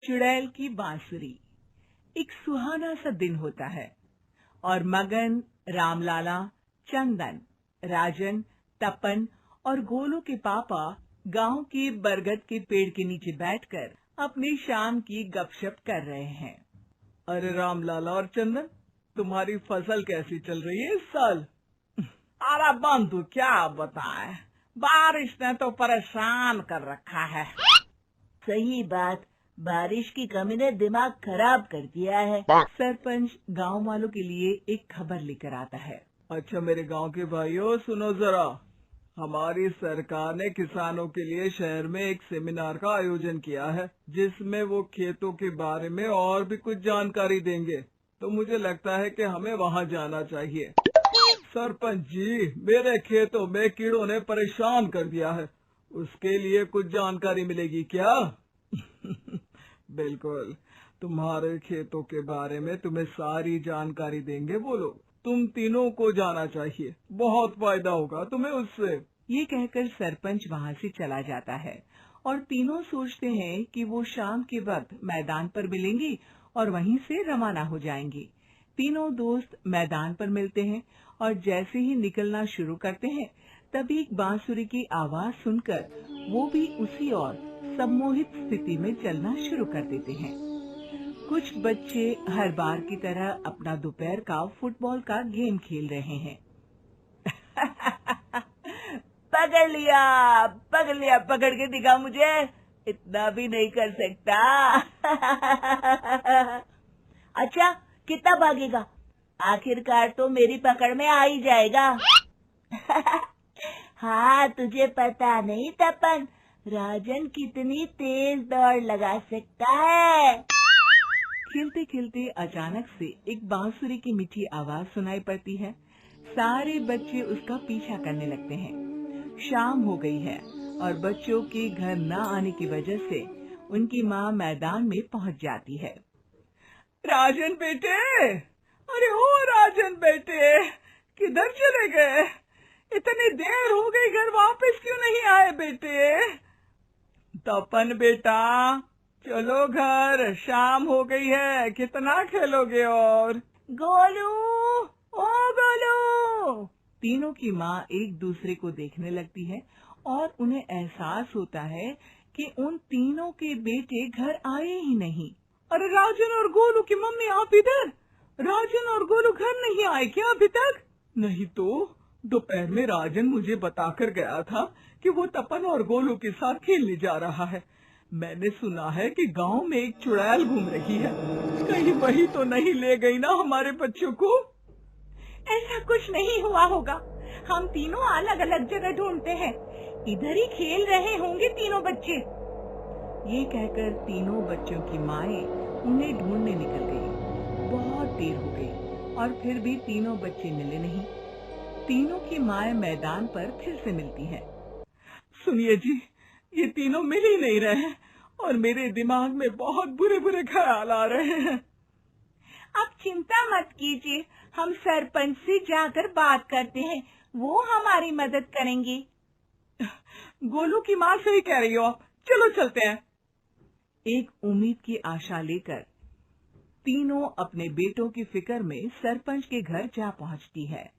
चुड़ैल की बांसुरी। एक सुहाना सा दिन होता है और मगन, रामलाला, चंदन, राजन, तपन और गोलू के पापा गांव के बरगद के पेड़ के नीचे बैठकर अपनी शाम की गपशप कर रहे हैं। अरे रामलाला और चंदन, तुम्हारी फसल कैसी चल रही है इस साल? अरे बंधु क्या बताएं, बारिश ने तो परेशान कर रखा है। सही बात, बारिश की कमी ने दिमाग खराब कर दिया है। सरपंच गांव वालों के लिए एक खबर लेकर आता है। अच्छा मेरे गांव के भाइयों, सुनो जरा, हमारी सरकार ने किसानों के लिए शहर में एक सेमिनार का आयोजन किया है, जिसमें वो खेतों के बारे में और भी कुछ जानकारी देंगे। तो मुझे लगता है कि हमें वहां जाना चाहिए। सरपंच जी, मेरे खेतों में कीड़ों ने परेशान कर दिया है, उसके लिए कुछ जानकारी मिलेगी क्या? बिल्कुल, तुम्हारे खेतों के बारे में तुम्हें सारी जानकारी देंगे वो लोग। तुम तीनों को जाना चाहिए, बहुत फायदा होगा तुम्हें उससे। ये कहकर सरपंच वहाँ से चला जाता है और तीनों सोचते हैं कि वो शाम के वक्त मैदान पर मिलेंगे और वहीं से रवाना हो जाएंगे। तीनों दोस्त मैदान पर मिलते हैं और जैसे ही निकलना शुरू करते हैं तभी एक बांसुरी की आवाज सुनकर वो भी उसी ओर सम्मोहित स्थिति में चलना शुरू कर देते हैं। कुछ बच्चे हर बार की तरह अपना दोपहर का फुटबॉल का गेम खेल रहे हैं। पकड़ लिया, पकड़ लिया, पकड़ के दिखा मुझे, इतना भी नहीं कर सकता। अच्छा, कितना भागेगा? आखिरकार तो मेरी पकड़ में आ ही जाएगा। हाँ, तुझे पता नहीं तपन, राजन कितनी तेज दौड़ लगा सकता है। खेलते खेलते अचानक से एक बांसुरी की मीठी आवाज सुनाई पड़ती है। सारे बच्चे उसका पीछा करने लगते हैं। शाम हो गई है और बच्चों के घर न आने की वजह से उनकी माँ मैदान में पहुँच जाती है। राजन बेटे, अरे ओ राजन बेटे, किधर चले गए? इतनी देर हो गई, घर वापस क्यों नहीं आए बेटे? तपन बेटा, चलो घर, शाम हो गई है, कितना खेलोगे? और गोलू, ओ गोलू। तीनों की माँ एक दूसरे को देखने लगती है और उन्हें एहसास होता है कि उन तीनों के बेटे घर आए ही नहीं। अरे राजन और गोलू की मम्मी, आप इधर? राजन और गोलू घर नहीं आए क्या अभी तक? नहीं तो, दोपहर में राजन मुझे बताकर गया था कि वो तपन और गोलू के साथ खेलने जा रहा है। मैंने सुना है कि गांव में एक चुड़ैल घूम रही है, कहीं वही तो नहीं ले गई ना हमारे बच्चों को? ऐसा कुछ नहीं हुआ होगा, हम तीनों अलग अलग जगह ढूंढते हैं, इधर ही खेल रहे होंगे तीनों बच्चे। ये कहकर तीनों बच्चों की माएं उन्हें ढूंढने निकल गई। बहुत देर हो गई और फिर भी तीनों बच्चे मिले नहीं। तीनों की माएं मैदान पर फिर से मिलती हैं। सुनिए जी, ये तीनों मिल ही नहीं रहे हैं और मेरे दिमाग में बहुत बुरे बुरे ख्याल आ रहे हैं। आप चिंता मत कीजिए, हम सरपंच से जाकर बात करते हैं, वो हमारी मदद करेंगे। गोलू की माँ सही कह रही हो आप, चलो चलते हैं। एक उम्मीद की आशा लेकर तीनों अपने बेटों की फिक्र में सरपंच के घर जा पहुंचती है।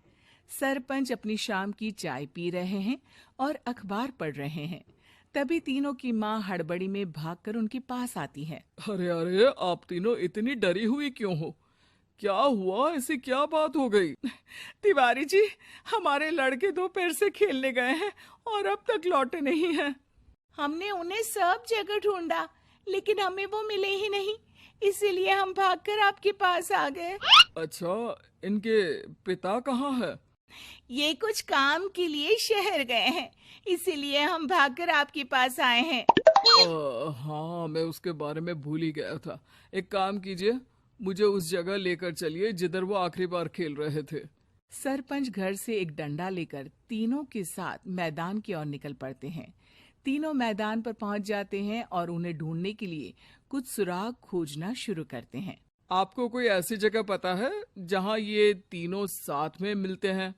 सरपंच अपनी शाम की चाय पी रहे हैं और अखबार पढ़ रहे हैं। तभी तीनों की माँ हड़बड़ी में भागकर उनके पास आती है। अरे अरे, आप तीनों इतनी डरी हुई क्यों हो? क्या हुआ? ऐसी क्या बात हो गई? तिवारी जी, हमारे लड़के दोपहर से खेलने गए हैं और अब तक लौटे नहीं हैं। हमने उन्हें सब जगह ढूंढा, लेकिन हमें वो मिले ही नहीं, इसीलिए हम भागकर आपके पास आ गए। अच्छा, इनके पिता कहाँ है? ये कुछ काम के लिए शहर गए हैं, इसीलिए हम भागकर आपके पास आए हैं। हाँ, मैं उसके बारे में भूल ही गया था। एक काम कीजिए, मुझे उस जगह लेकर चलिए जिधर वो आखिरी बार खेल रहे थे। सरपंच घर से एक डंडा लेकर तीनों के साथ मैदान की ओर निकल पड़ते हैं। तीनों मैदान पर पहुंच जाते हैं और उन्हें ढूंढने के लिए कुछ सुराग खोजना शुरू करते हैं। आपको कोई ऐसी जगह पता है जहाँ ये तीनों साथ में मिलते हैं?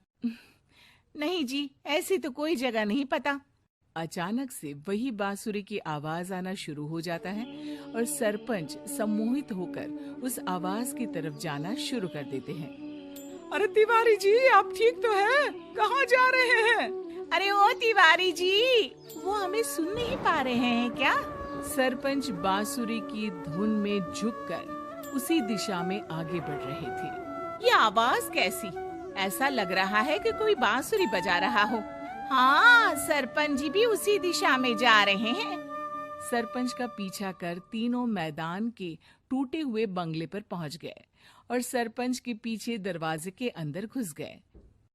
नहीं जी, ऐसी तो कोई जगह नहीं पता। अचानक से वही बांसुरी की आवाज आना शुरू हो जाता है और सरपंच सम्मोहित होकर उस आवाज की तरफ जाना शुरू कर देते हैं। अरे तिवारी जी, आप ठीक तो हैं? कहाँ जा रहे हैं? अरे ओ तिवारी जी, वो हमें सुन नहीं पा रहे हैं क्या? सरपंच बांसुरी की धुन में झुककर उसी दिशा में आगे बढ़ रहे थे। ये आवाज कैसी? ऐसा लग रहा है कि कोई बांसुरी बजा रहा हो। हाँ, सरपंच जी भी उसी दिशा में जा रहे हैं। सरपंच का पीछा कर तीनों मैदान के टूटे हुए बंगले पर पहुंच गए और सरपंच के पीछे दरवाजे के अंदर घुस गए।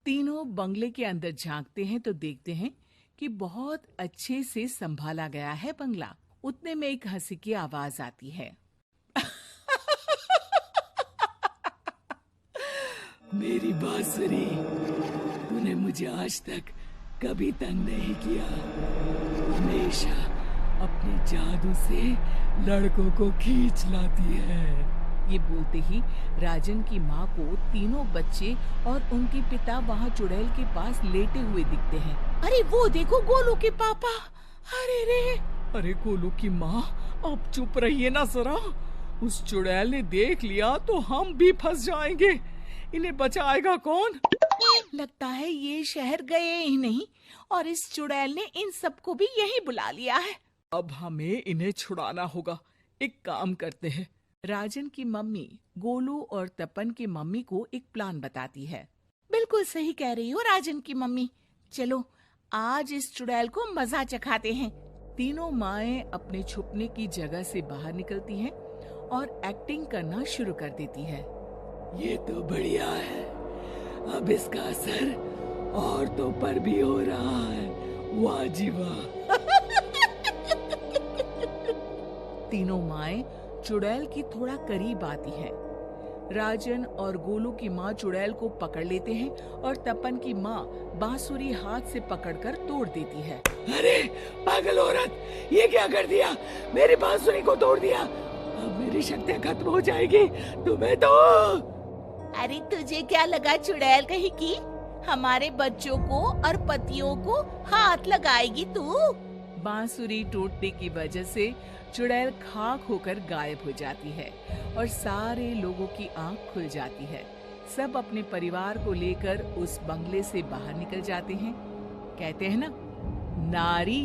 तीनों बंगले के अंदर झांकते हैं तो देखते हैं कि बहुत अच्छे से संभाला गया है बंगला। उतने में एक हंसी की आवाज आती है। मेरी बांसुरी, तूने मुझे आज तक कभी तंग नहीं किया। हमेशा अपने जादू से लड़कों को खींच लाती है। ये बोलते ही राजन की माँ को तीनों बच्चे और उनके पिता वहाँ चुड़ैल के पास लेटे हुए दिखते हैं। अरे वो देखो, गोलू के पापा। अरे रे! अरे गोलू की माँ, आप चुप रहिए ना जरा। उस चुड़ैल ने देख लिया तो हम भी फंस जाएंगे। इन्हें बचाएगा कौन? लगता है ये शहर गए ही नहीं और इस चुड़ैल ने इन सबको भी यहीं बुला लिया है। अब हमें इन्हें छुड़ाना होगा। एक काम करते हैं। राजन की मम्मी गोलू और तपन की मम्मी को एक प्लान बताती है। बिल्कुल सही कह रही हो राजन की मम्मी, चलो आज इस चुड़ैल को मजा चखाते हैं। तीनों माएं अपने छुपने की जगह से बाहर निकलती हैं और एक्टिंग करना शुरू कर देती है। ये तो बढ़िया है। अब इसका असर औरतों पर भी हो रहा है। वाह जी वाह। तीनों माएं चुड़ैल की थोड़ा करीब आती हैं। राजन और गोलू की माँ चुड़ैल को पकड़ लेते हैं और तपन की माँ बांसुरी हाथ से पकड़कर तोड़ देती है। अरे पागल औरत, ये क्या कर दिया? मेरी बांसुरी को तोड़ दिया। अब मेरी शक्तियाँ खत्म हो जाएगी। तुम्हें तो अरे तुझे क्या लगा चुड़ैल कहीं की हमारे बच्चों को और पतियों को हाथ लगाएगी तू? बांसुरी टूटने की वजह से चुड़ैल खाक होकर गायब हो जाती है और सारे लोगों की आंख खुल जाती है। सब अपने परिवार को लेकर उस बंगले से बाहर निकल जाते हैं। कहते हैं ना, नारी